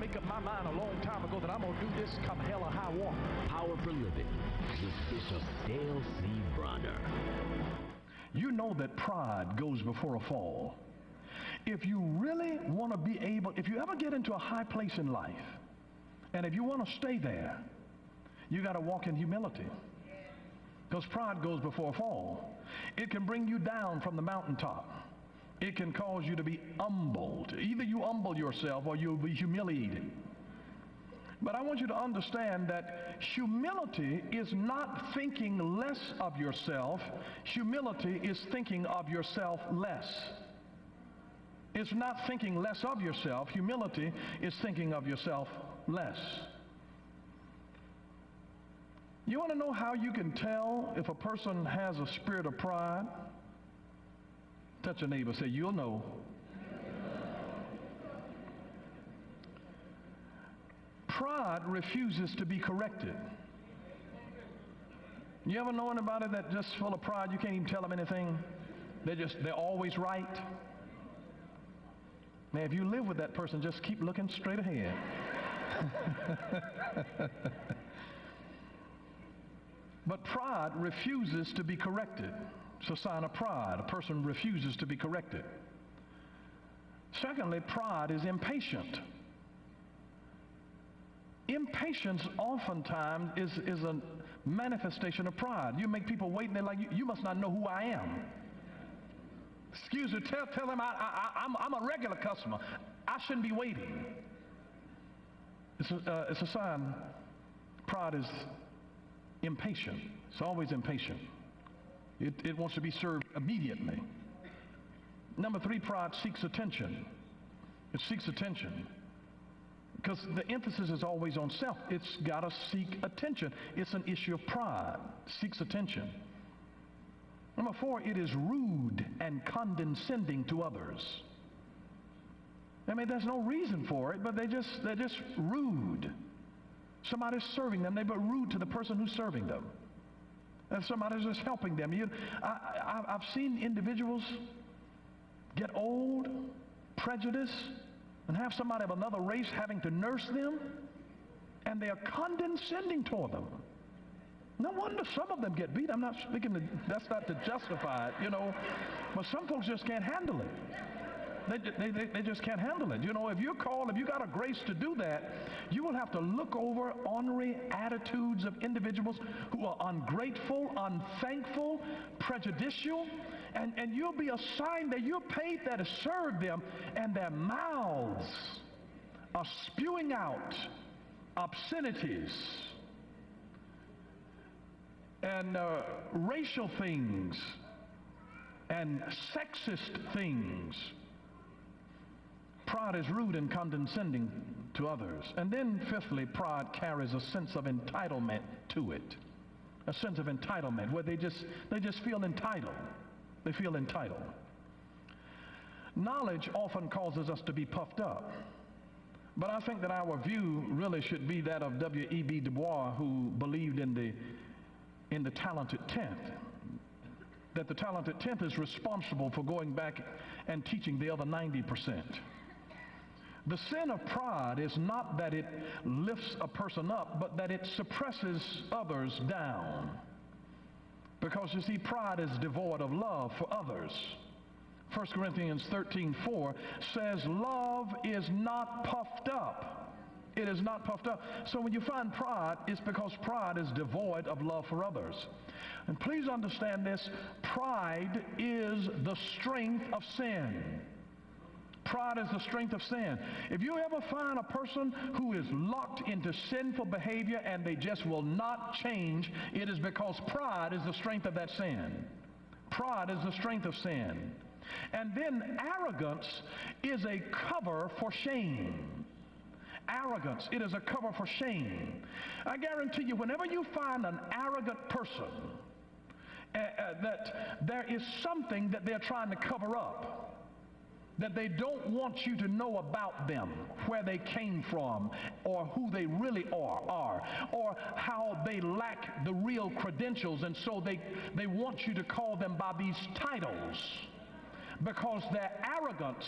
make up my mind a long time ago that I'm going to do this come hell or high water. Power for Living with Bishop Dale C. Bronner. You know that pride goes before a fall. If you really want to be able, if you ever get into a high place in life, and if you want to stay there, you got to walk in humility. Because pride goes before a fall. It can bring you down from the mountaintop. It can cause you to be humbled. Either you humble yourself or you'll be humiliated. But I want you to understand that humility is not thinking less of yourself. Humility is thinking of yourself less. It's not thinking less of yourself. Humility is thinking of yourself less. You want to know how you can tell if a person has a spirit of pride? Touch your neighbor, say, you'll know. Pride refuses to be corrected. You ever know anybody that just full of pride, you can't even tell them anything? They're always right? Man, if you live with that person, just keep looking straight ahead. But pride refuses to be corrected. It's a sign of pride. A person refuses to be corrected. Secondly, pride is impatient. Impatience oftentimes is a manifestation of pride. You make people wait and they're like, you must not know who I am. Excuse me, tell them I'm a regular customer. I shouldn't be waiting. It's a sign. Pride is impatient. It's always impatient. It wants to be served immediately. Number three, pride seeks attention. It seeks attention. Because the emphasis is always on self. It's got to seek attention. It's an issue of pride. It seeks attention. Number four, it is rude and condescending to others. I mean, there's no reason for it, but they're just rude. Somebody's serving them, they're rude to the person who's serving them. And somebody's just helping them. I've seen individuals get old, prejudiced, and have somebody of another race having to nurse them, and they are condescending toward them. No wonder some of them get beat. I'm not speaking to, that's not to justify it, but some folks just can't handle it. They just can't handle it. If you're called, if you got a grace to do that, you will have to look over ornery attitudes of individuals who are ungrateful, unthankful, prejudicial, and you'll be assigned that you're paid there to serve them, and their mouths are spewing out obscenities and racial things and sexist things. Pride is rude and condescending to others. And then fifthly, pride carries a sense of entitlement to it. A sense of entitlement where they just feel entitled. They feel entitled. Knowledge often causes us to be puffed up. But I think that our view really should be that of W.E.B. Du Bois, who believed in the talented tenth. That the talented tenth is responsible for going back and teaching the other 90%. The sin of pride is not that it lifts a person up, but that it suppresses others down. Because you see, pride is devoid of love for others. 1 Corinthians 13:4 says, love is not puffed up. It is not puffed up. So when you find pride, it's because pride is devoid of love for others. And please understand this, pride is the strength of sin. Pride is the strength of sin. If you ever find a person who is locked into sinful behavior and they just will not change, it is because pride is the strength of that sin. Pride is the strength of sin. And then arrogance is a cover for shame. Arrogance, it is a cover for shame. I guarantee you, whenever you find an arrogant person, that there is something that they're trying to cover up, that they don't want you to know about them, where they came from, or who they really are, or how they lack the real credentials, and so they want you to call them by these titles. because their arrogance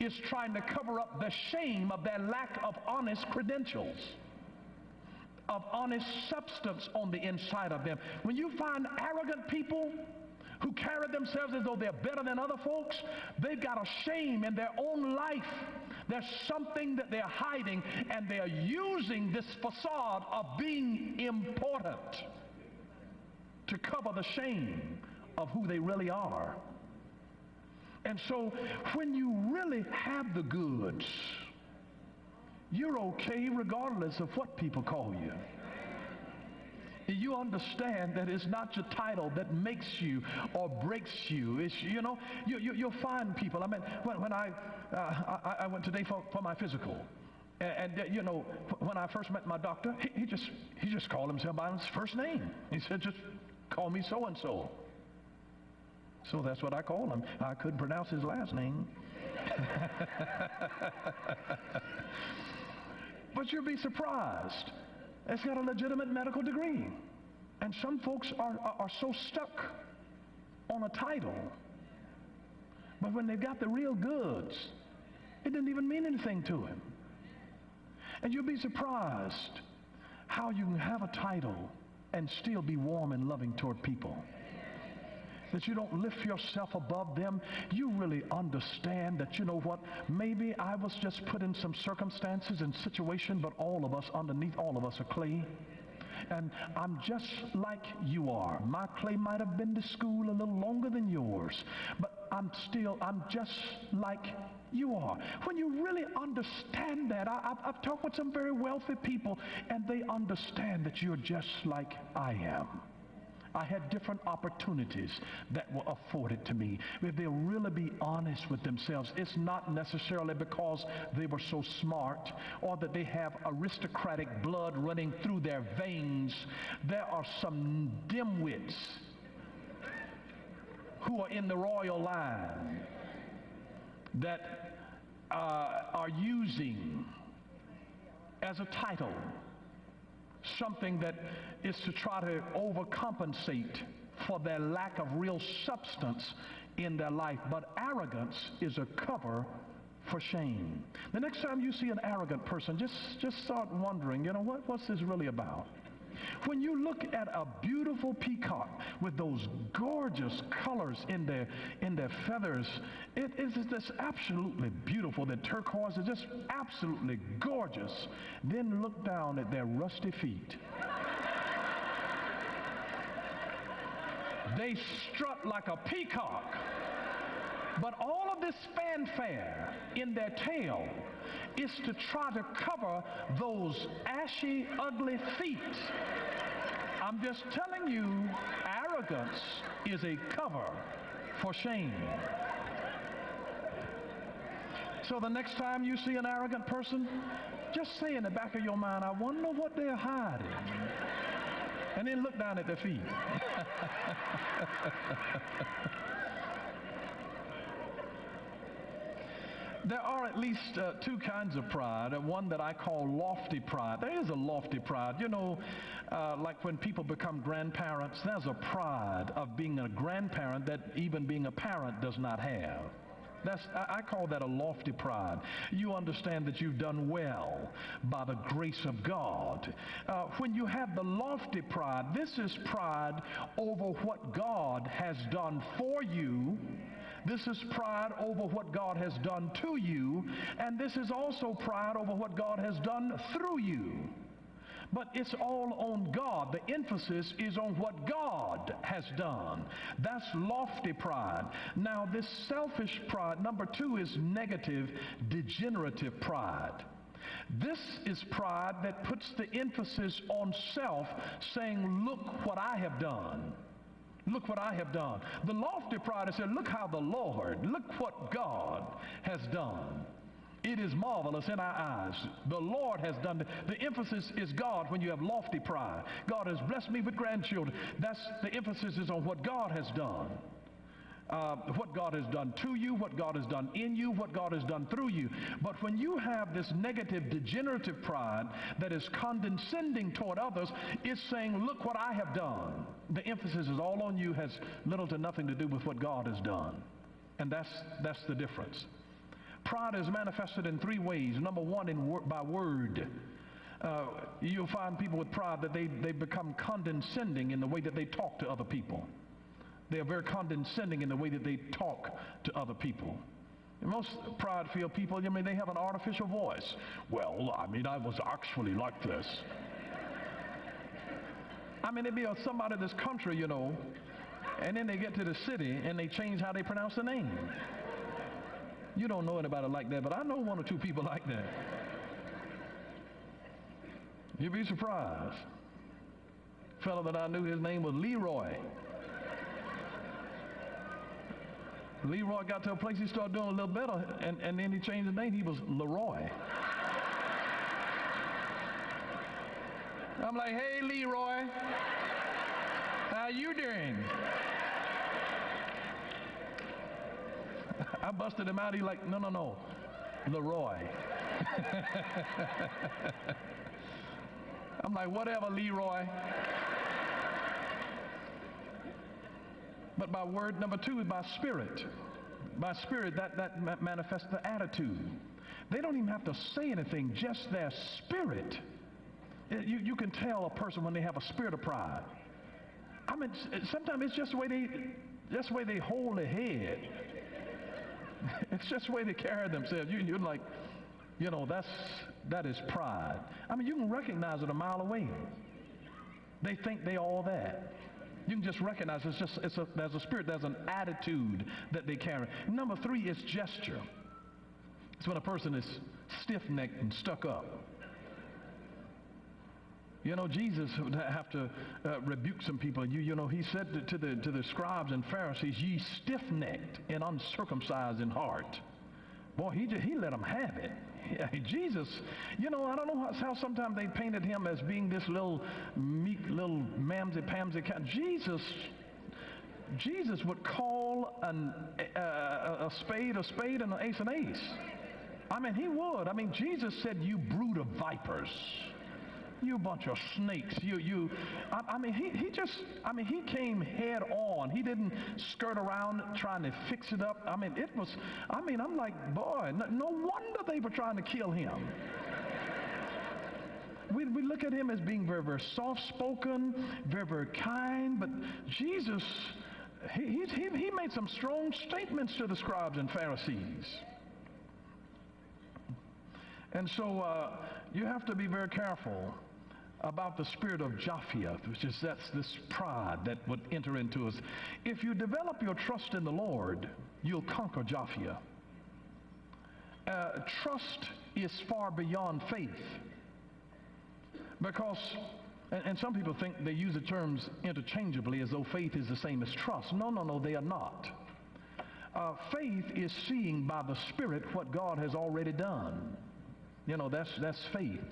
is trying to cover up the shame of their lack of honest credentials, of honest substance on the inside of them. When you find arrogant people who carry themselves as though they're better than other folks, they've got a shame in their own life. There's something that they're hiding, and they're using this facade of being important to cover the shame of who they really are. And so when you really have the goods, you're okay regardless of what people call you. You understand that it's not your title that makes you or breaks you. It's, you'll find people. I mean, when I went today for my physical, and when I first met my doctor, he just called himself by his first name. He said, "Just call me so and so." So that's what I called him. I couldn't pronounce his last name. But you'll be surprised. It's got a legitimate medical degree. And some folks are so stuck on a title. But when they've got the real goods, it didn't even mean anything to him. And you'll be surprised how you can have a title and still be warm and loving toward people. That you don't lift yourself above them. You really understand that, maybe I was just put in some circumstances and situation, but underneath all of us are clay. And I'm just like you are. My clay might have been to school a little longer than yours, but I'm just like you are. When you really understand that, I've talked with some very wealthy people, and they understand that you're just like I am. I had different opportunities that were afforded to me. If they'll really be honest with themselves, it's not necessarily because they were so smart or that they have aristocratic blood running through their veins. There are some dimwits who are in the royal line that are using as a title something that is to try to overcompensate for their lack of real substance in their life. But arrogance is a cover for shame. The next time you see an arrogant person, just start wondering, what's this really about? When you look at a beautiful peacock with those gorgeous colors in their feathers, it is just absolutely beautiful. The turquoise is just absolutely gorgeous. Then look down at their rusty feet. They strut like a peacock. But all of this fanfare in their tail is to try to cover those ashy, ugly feet. I'm just telling you, arrogance is a cover for shame. So the next time you see an arrogant person, just say in the back of your mind, I wonder what they're hiding. And then look down at their feet. There are at least two kinds of pride. One that I call lofty pride. There is a lofty pride. Like when people become grandparents, there's a pride of being a grandparent that even being a parent does not have. I call that a lofty pride. You understand that you've done well by the grace of God. When you have the lofty pride, this is pride over what God has done for you. This is pride over what God has done to you, and this is also pride over what God has done through you. But it's all on God. The emphasis is on what God has done. That's lofty pride. Now, this selfish pride, number two, is negative, degenerative pride. This is pride that puts the emphasis on self, saying, look what I have done. Look what I have done. The lofty pride is saying, look how the Lord, look what God has done. It is marvelous in our eyes. The Lord has done it. The emphasis is God when you have lofty pride. God has blessed me with grandchildren. The emphasis is on what God has done. What God has done to you, what God has done in you, what God has done through you. But when you have this negative, degenerative pride that is condescending toward others, it's saying, look what I have done. The emphasis is all on you, has little to nothing to do with what God has done. And that's the difference. Pride is manifested in three ways. Number one, by word. You'll find people with pride that they become condescending in the way that they talk to other people. They are very condescending in the way that they talk to other people. And most pride-filled people, they have an artificial voice. Well, I was actually like this. It'd be somebody in this country, and then they get to the city and they change how they pronounce the name. You don't know anybody like that, but I know one or two people like that. You'd be surprised. A fellow that I knew, his name was Leroy. Leroy got to a place he started doing a little better, and then he changed his name. He was Leroy. I'm like, hey, Leroy, how you doing? I busted him out. He's like, no, Leroy. I'm like, whatever, Leroy. But by word, number two is by spirit. By spirit, that manifests the attitude. They don't even have to say anything, just their spirit. You can tell a person when they have a spirit of pride. Sometimes it's just the way they hold their head. It's just the way they carry themselves. You're like, that is pride. You can recognize it a mile away. They think they all that. You can just recognize there's a spirit, there's an attitude that they carry. Number three is gesture. It's when a person is stiff-necked and stuck up. Jesus would have to rebuke some people. He said to the scribes and Pharisees, ye stiff-necked and uncircumcised in heart. Boy, he let them have it. Yeah, Jesus, I don't know how sometimes they painted him as being this little meek, little mamsy-pamsy kind. Jesus would call a spade and an ace an ace. He would. Jesus said, you brood of vipers. You bunch of snakes. He came head on. He didn't skirt around trying to fix it up. I'm like, boy, no wonder they were trying to kill him. We look at him as being very, very soft-spoken, very, very kind, but Jesus, he made some strong statements to the scribes and Pharisees. And so you have to be very careful about the spirit of Japhia, that's this pride that would enter into us. If you develop your trust in the Lord, you'll conquer Japhia. Trust is far beyond faith, because, and some people think they use the terms interchangeably as though faith is the same as trust. No, they are not. Faith is seeing by the Spirit what God has already done. That's faith.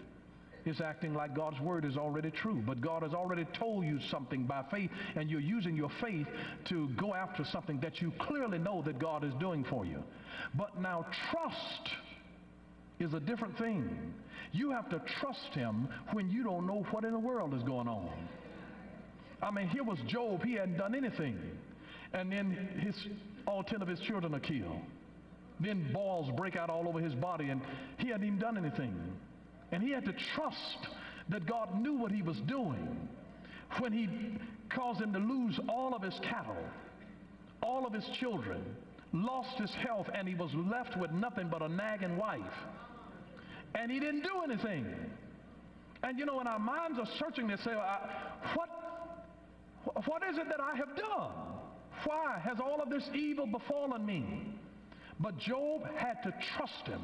It's acting like God's word is already true, but God has already told you something by faith, and you're using your faith to go after something that you clearly know that God is doing for you. But now trust is a different thing. You have to trust him when you don't know what in the world is going on. Here was Job. He hadn't done anything, and then all 10 of his children are killed. Then boils break out all over his body, and he hadn't even done anything. And he had to trust that God knew what he was doing when he caused him to lose all of his cattle, all of his children, lost his health, and he was left with nothing but a nagging wife. And he didn't do anything. And when our minds are searching, they say, what is it that I have done? Why has all of this evil befallen me? But Job had to trust him.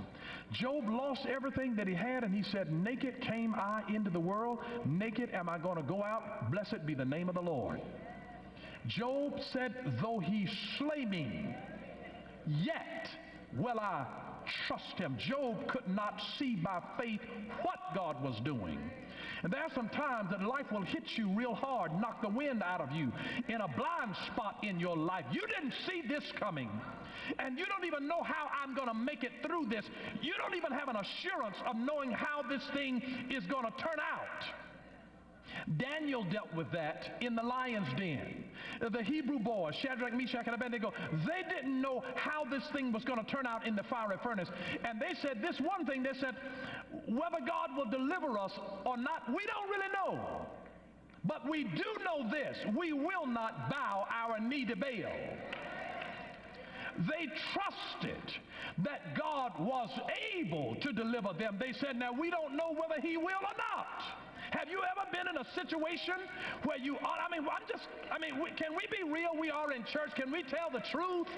Job lost everything that he had, and he said, naked came I into the world, naked am I going to go out, blessed be the name of the Lord. Job said, though he slay me, yet will I trust him. Job could not see by faith what God was doing. And there are some times that life will hit you real hard, knock the wind out of you in a blind spot in your life. You didn't see this coming, and you don't even know how I'm going to make it through this. You don't even have an assurance of knowing how this thing is going to turn out. Daniel dealt with that in the lion's den. The Hebrew boys, Shadrach, Meshach, and Abednego, they didn't know how this thing was going to turn out in the fiery furnace. And they said this one thing, they said, whether God will deliver us or not, we don't really know. But we do know this, we will not bow our knee to Baal. They trusted that God was able to deliver them. They said, now we don't know whether he will or not. Have you ever been in a situation where you are, can we be real? We are in church. Can we tell the truth?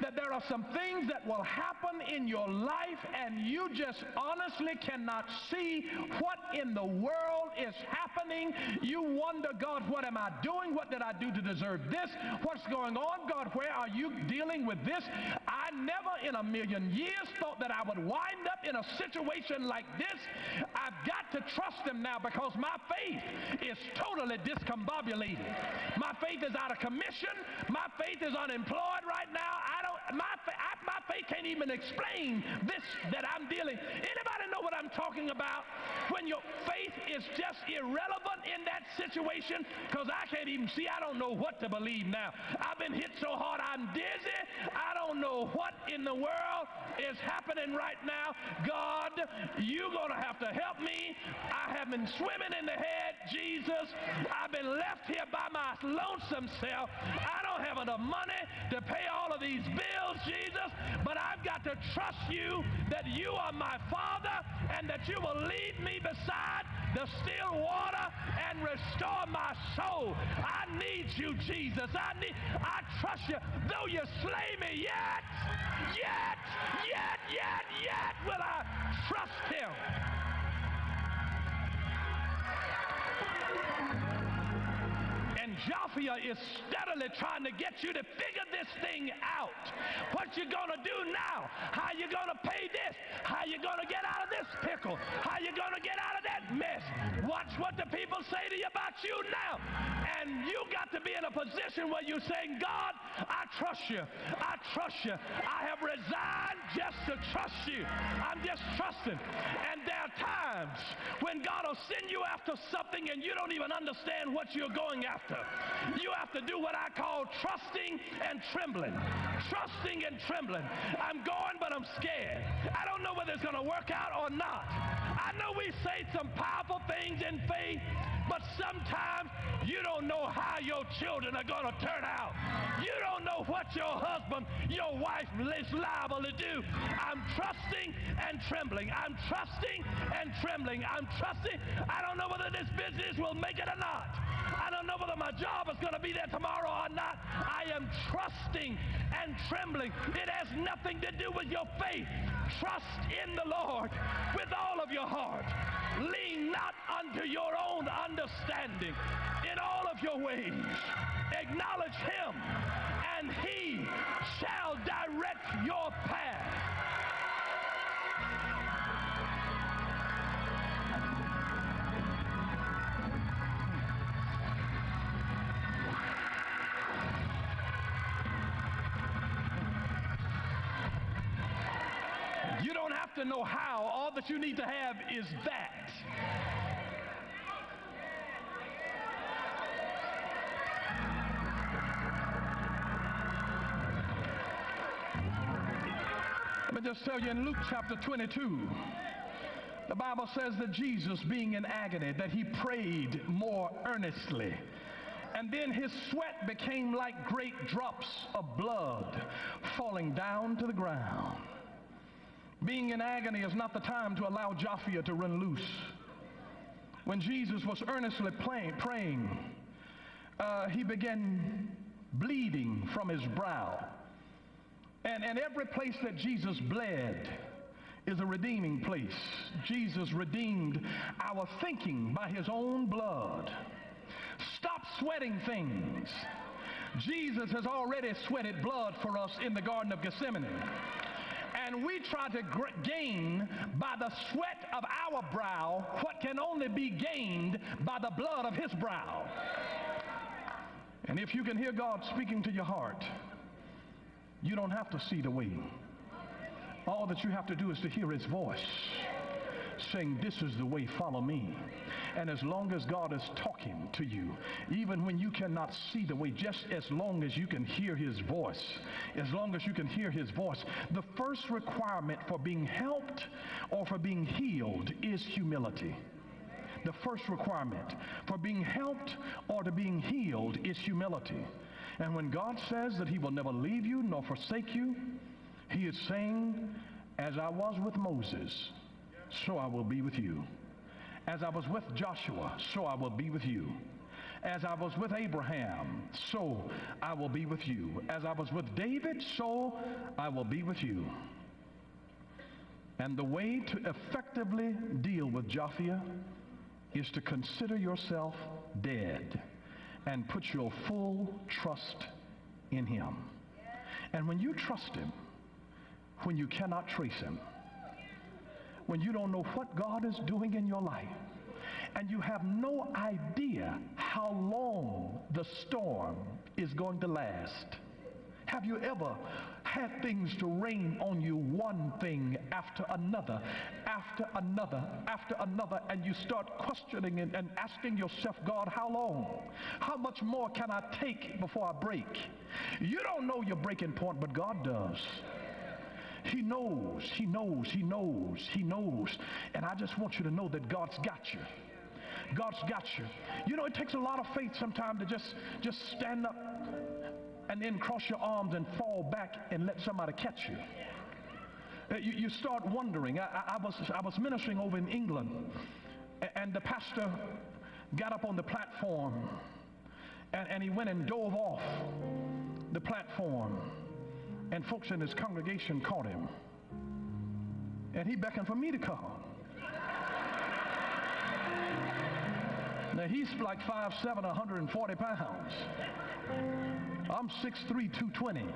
That there are some things that will happen in your life and you just honestly cannot see what in the world is happening. You wonder, God, what am I doing? What did I do to deserve this? What's going on? God, where are you dealing with this? I never in a million years thought that I would wind up in a situation like this. I've got to trust him now because my faith is totally discombobulated. My faith is out of commission. My faith is unemployed right now. My faith can't even explain this that I'm dealing. Anybody know what I'm talking about? When your faith is just irrelevant in that situation, because I can't even see. I don't know what to believe now. I've been hit so hard I'm dizzy. I don't know what in the world is happening right now. God, you're going to have to help me. I have been swimming in the head, Jesus. I've been left here by my lonesome self. I don't have enough money to pay all of these bills, Jesus, but I've got to trust you that you are my Father and that you will lead me beside the still water and restore my soul. I need you, Jesus. I trust you. Though you slay me, yet will I trust him. And Jophia is steadily trying to get you to figure this thing out. What you gonna do now? How you gonna pay this? How you gonna get out of this pickle? How you gonna get out of that mess? Watch what the people say to you about you now. And you got to be in a position where you're saying, God, I trust you. I trust you. I have resigned just to trust you. I'm just trusting. And there are times when God will send you after something and you don't even understand what you're going after. You have to do what I call trusting and trembling. Trusting and trembling. I'm going, but I'm scared. I don't know whether it's going to work out or not. I know we say some powerful things in faith, but sometimes you don't know how your children are going to turn out. You don't know what your husband, your wife is liable to do. I'm trusting and trembling. I'm trusting and trembling. I'm trusting. I don't know whether this business will make it or not. I don't know whether my job is going to be there tomorrow or not. I am trusting and trembling. It has nothing to do with your faith. Trust in the Lord with all of your heart. Lean not unto your own understanding. In all of your ways, acknowledge him, and he shall direct your path. You don't have to know how. All that you need to have is that. Let me just tell you, in Luke chapter 22, the Bible says that Jesus, being in agony, that he prayed more earnestly. And then his sweat became like great drops of blood falling down to the ground. Being in agony is not the time to allow Jophia to run loose. When Jesus was earnestly praying, he began bleeding from his brow. And every place that Jesus bled is a redeeming place. Jesus redeemed our thinking by his own blood. Stop sweating things. Jesus has already sweated blood for us in the Garden of Gethsemane. And we try to gain by the sweat of our brow what can only be gained by the blood of his brow. And if you can hear God speaking to your heart, you don't have to see the way. All that you have to do is to hear his voice saying, this is the way, follow me. And as long as God is talking to you, even when you cannot see the way, just as long as you can hear his voice, as long as you can hear his voice, the first requirement for being helped or for being healed is humility. The first requirement for being helped or to being healed is humility. And when God says that he will never leave you nor forsake you, he is saying, as I was with Moses, so I will be with you. As I was with Joshua, so I will be with you. As I was with Abraham, so I will be with you. As I was with David, so I will be with you. And the way to effectively deal with Japhia is to consider yourself dead and put your full trust in him. And when you trust him, when you cannot trace him, when you don't know what God is doing in your life, and you have no idea how long the storm is going to last. Have you ever had things to rain on you, one thing after another, after another, after another, and you start questioning and asking yourself, God, how long? How much more can I take before I break? You don't know your breaking point, but God does. He knows, he knows, he knows, he knows. And I just want you to know that God's got you. God's got you. You know, it takes a lot of faith sometimes to just stand up and then cross your arms and fall back and let somebody catch you. You start wondering. I was ministering over in England, and the pastor got up on the platform, and he went and dove off the platform, and folks in his congregation caught him, and he beckoned for me to come. Now he's like 5'7", 140 pounds. I'm 6'3", 220.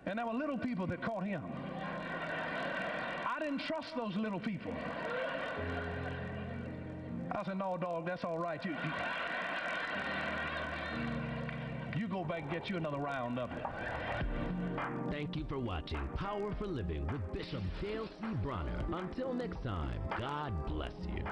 And there were little people that caught him. I didn't trust those little people. I said, no, dog, that's all right. You go back and get you another round of it. Thank you for watching Power for Living with Bishop Dale C. Bronner. Until next time, God bless you.